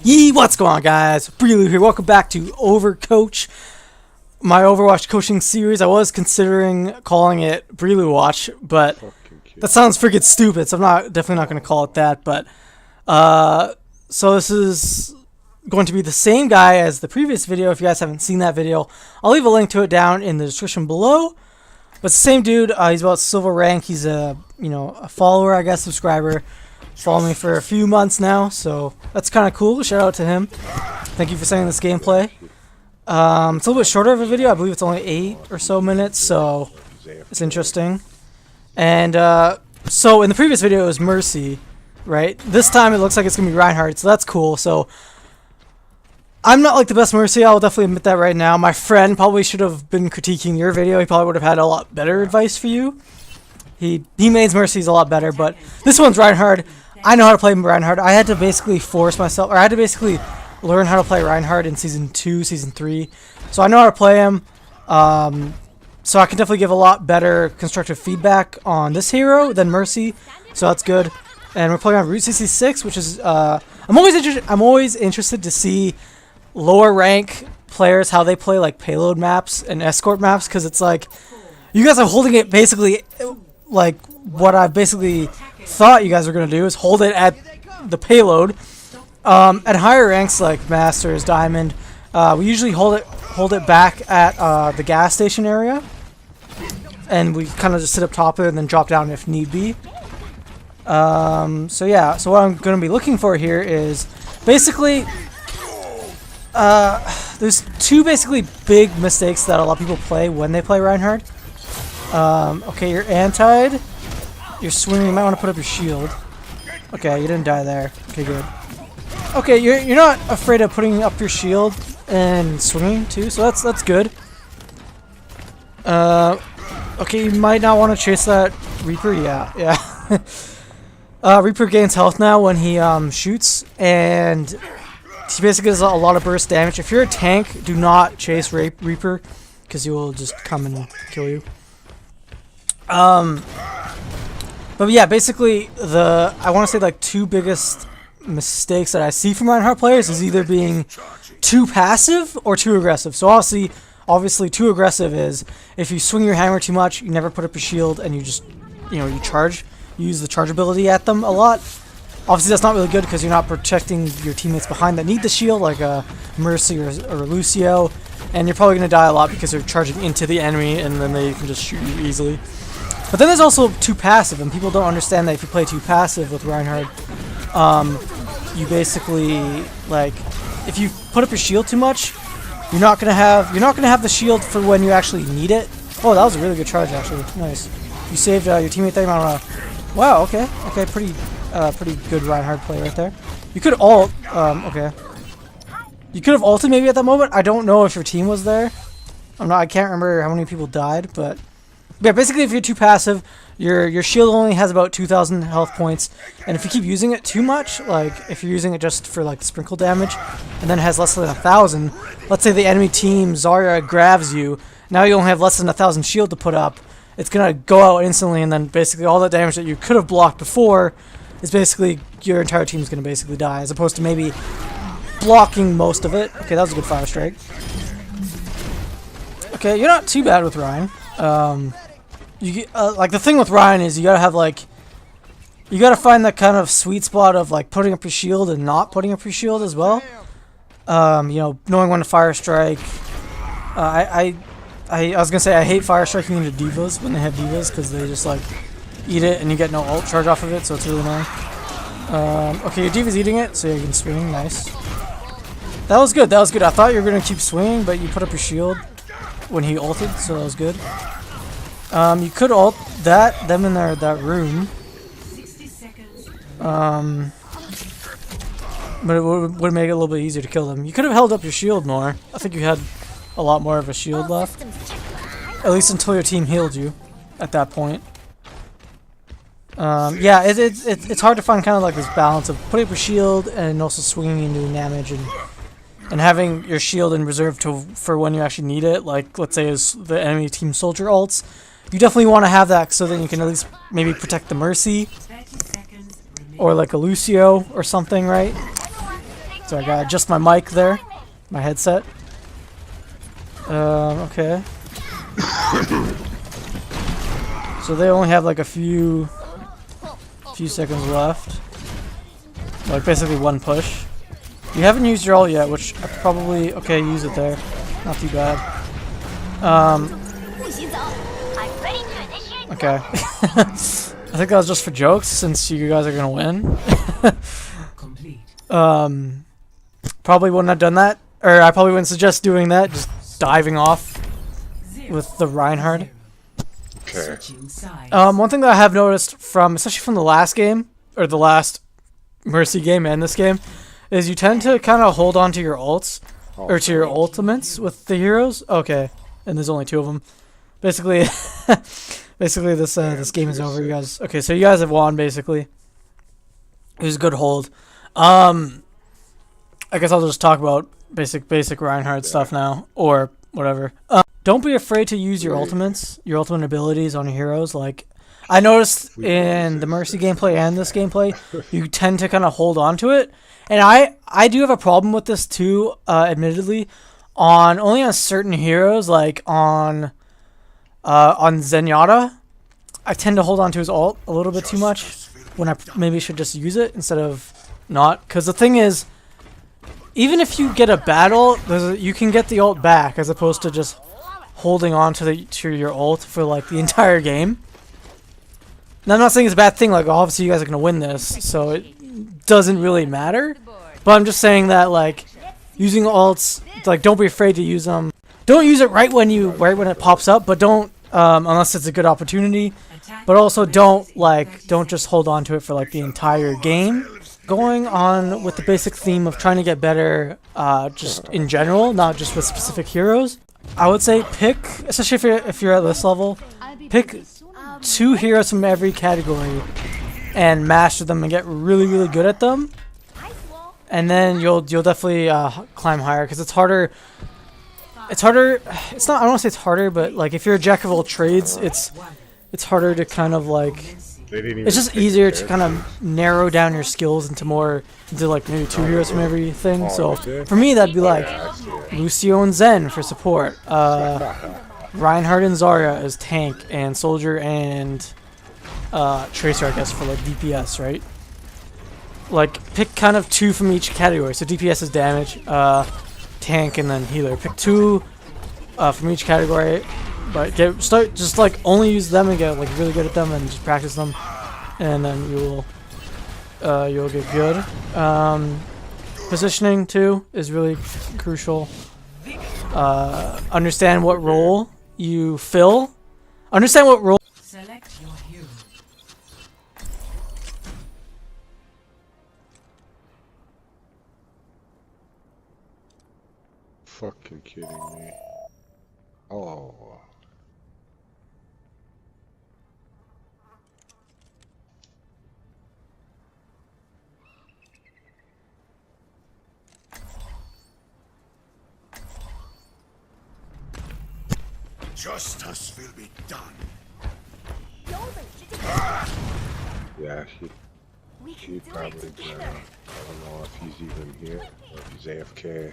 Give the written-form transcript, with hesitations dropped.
Yee, what's going on, guys? Brilu here. Welcome back to Overcoach, my Overwatch coaching series. I was considering calling it Brilu Watch, but that sounds freaking stupid, so I'm definitely not going to call it that. But so this is going to be the same guy as the previous video. If you guys haven't seen that video, I'll leave a link to it down in the description below. But it's the same dude. He's about silver rank. He's a a follower, I guess, subscriber. Followed me for a few months now, so that's kind of cool. Shout out to him. Thank you for sending this gameplay. It's a little bit shorter of a video. I believe it's only 8 or so minutes, so it's interesting. And so in the previous video it was Mercy, right? This time it looks like it's gonna be Reinhardt, so that's cool. So I'm not like the best Mercy. I'll definitely admit that right now. My friend probably should have been critiquing your video. He probably would have had a lot better advice for you. He mains Mercy's a lot better, but this one's Reinhardt. I know how to play Reinhardt. I had to basically force myself, or I had to basically learn how to play Reinhardt in Season 2, Season 3. So I know how to play him. So I can definitely give a lot better constructive feedback on this hero than Mercy. So that's good. And we're playing on Route 66, which is, I'm always interested to see lower rank players, how they play like payload maps and escort maps, because it's like, you guys are holding it basically like what I basically thought you guys were going to do, is hold it at the payload. At higher ranks like Masters, Diamond, we usually hold it back at the gas station area, and we kind of just sit up top of it and then drop down if need be. So yeah, so what I'm going to be looking for here is basically there's two basically big mistakes that a lot of people play when they play Reinhardt. Okay, you're antied. You're swinging. You might want to put up your shield. Okay, you didn't die there. Okay, good. Okay, you're not afraid of putting up your shield and swinging too, so that's good. Okay, you might not want to chase that Reaper. Yeah. Reaper gains health now when he shoots, and he basically does a lot of burst damage. If you're a tank, do not chase Reaper, because he will just come and kill you. But yeah, basically I want to say like two biggest mistakes that I see from Reinhardt players is either being too passive or too aggressive. So obviously too aggressive is if you swing your hammer too much, you never put up your shield, and you just you charge, you use the charge ability at them a lot. Obviously that's not really good because you're not protecting your teammates behind that need the shield, like a Mercy or Lucio, and you're probably going to die a lot because they're charging into the enemy and then they can just shoot you easily. But then there's also too passive, and people don't understand that if you play too passive with Reinhardt, you basically, like, if you put up your shield too much, you're not gonna have the shield for when you actually need it. Oh, that was a really good charge, actually. Nice. You saved your teammate there. Wow. Okay. Pretty good Reinhardt play right there. You could ult. Okay. You could have ulted maybe at that moment. I don't know if your team was there. I can't remember how many people died, but. Yeah, basically if you're too passive, your shield only has about 2,000 health points, and if you keep using it too much, like if you're using it just for like sprinkle damage, and then it has less than 1,000, let's say the enemy team Zarya grabs you, now you only have less than 1,000 shield to put up, it's gonna go out instantly, and then basically all that damage that you could have blocked before is basically your entire team's gonna basically die, as opposed to maybe blocking most of it. Okay, that was a good fire strike. Okay, you're not too bad with Ryan. Like the thing with Ryan is you gotta find that kind of sweet spot of like putting up your shield and not putting up your shield as well. Knowing when to fire strike. I was gonna say I hate fire striking into divas when they have divas, because they just like eat it and you get no ult charge off of it, so it's really annoying. Okay, your diva's eating it, so you can swing. Nice. That was good. I thought you were gonna keep swinging, but you put up your shield when he ulted, so that was good. You could ult them in that room. But it would make it a little bit easier to kill them. You could have held up your shield more. I think you had a lot more of a shield left. At least until your team healed you at that point. Yeah, it's hard to find kind of like this balance of putting up your shield and also swinging and doing damage, and having your shield in reserve for when you actually need it. Like, let's say as the enemy team soldier ults, you definitely want to have that so then you can at least maybe protect the Mercy or like a Lucio or something, right? Sorry, I gotta adjust my mic there. My headset. Okay. So they only have like a few seconds left. Like basically one push. You haven't used your ult yet, which I probably... Okay, use it there. Not too bad. Okay. I think that was just for jokes, since you guys are gonna win. Probably wouldn't have done that. Or I probably wouldn't suggest doing that, just diving off with the Reinhardt. Okay. One thing that I have noticed from, especially from the last game, or the last Mercy game and this game, is you tend to kind of hold on to your ults, or to your ultimates with the heroes. Okay, and there's only 2 of them. Basically, this game is over, you guys. Okay, so you guys have won, basically. It was a good hold. I guess I'll just talk about basic Reinhardt stuff now, or whatever. Don't be afraid to use your ultimates, your ultimate abilities on your heroes. Like, I noticed in the Mercy gameplay and this gameplay, you tend to kind of hold on to it. And I do have a problem with this too, admittedly, only on certain heroes, like on Zenyatta. I tend to hold on to his ult a little bit too much when I maybe should just use it instead of not. Because the thing is, even if you get a bad ult, you can get the ult back as opposed to just holding on to your ult for like the entire game. Now, I'm not saying it's a bad thing. Like, obviously you guys are gonna win this, so it doesn't really matter. But I'm just saying that, like, using ults, like, don't be afraid to use them. Don't use it right when it pops up, but don't unless it's a good opportunity. But also don't just hold on to it for like the entire game. Going on with the basic theme of trying to get better, just in general, not just with specific heroes. I would say pick, especially if you're at this level, pick 2 heroes from every category and master them and get really, really good at them. And then you'll definitely climb higher, because it's harder. It's harder. It's not. I don't want to say it's harder, but like if you're a jack of all trades, it's harder to kind of like. It's just easier to kind of narrow down your skills into like maybe 2 heroes from everything. So for me, that'd be like Lucio and Zen for support, Reinhardt and Zarya as tank, and Soldier and Tracer, I guess, for like DPS, right? Like pick kind of 2 from each category. So DPS is damage, tank, and then healer. Pick 2 from each category. But start just like only use them and get like really good at them and just practice them, and then you'll get good. Positioning too is really crucial. Understand what role you fill. Understand what role. Select your hero. Fucking kidding me. Oh. Justice will be done. Yeah, she probably I don't know if he's even here or if he's AFK.